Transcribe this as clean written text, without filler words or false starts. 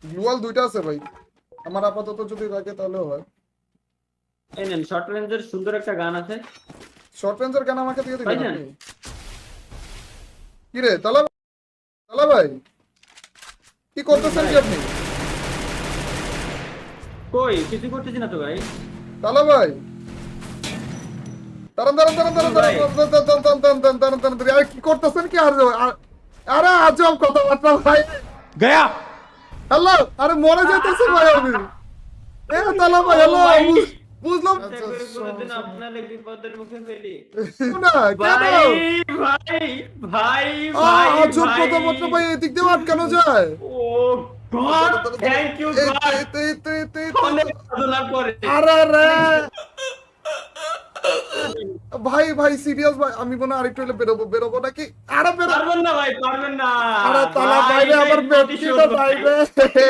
গ্লুয়াল দুইটা আছে ভাই, আমার আপাতত যদি লাগে তাহলেও হয়। এই নেন শর্ট রেঞ্জের সুন্দর একটা গান আছে। শর্ট রেঞ্জের গান আমাকে দিয়ে দিবেন পাইছেন? আপনি? কি রে তালা, তালা ভাই কি করতেছেন কি ভাই। আপনি? কই কিছু করতেছি না তো ভাই। তালা ভাই দাঁড়ান দাঁড়ান দাঁড়ান দাঁড়ান ভাই। দাঁড়ান, আরে কি করতেছেন কি? আরে আজব কথাবার্তা ভাই। गया। হ্যালো, আরে মরে যাইতেছে ভাই আমি। এ তালা ভাই ও হ্যালো, ভাই। বুঝলাম আচ্ছা করে কোনোদিন আপনার বিপদের মুখে ফেলি। না কেন? ভাই ভাই ভাই ভাই আজব ভাই। কথাবার্তা ভাই, এদিক দিয়ে আটকানো যায়? ও গড থ্যাংক ইউ গড। অনেক সাধনার পরে। আরে রে ভাই ভাই সিরিয়াস ভাই, আমি মনে হয় আরেকটু হলে বেরোবো, বেরোবো নাকি? আরে বেরো, পারবেন না ভাই পারবেন না। আরে তালা ভাই, বাইরে এটাই আমার প্রতিশোধ বেডশিটও ভাই। নাই রে।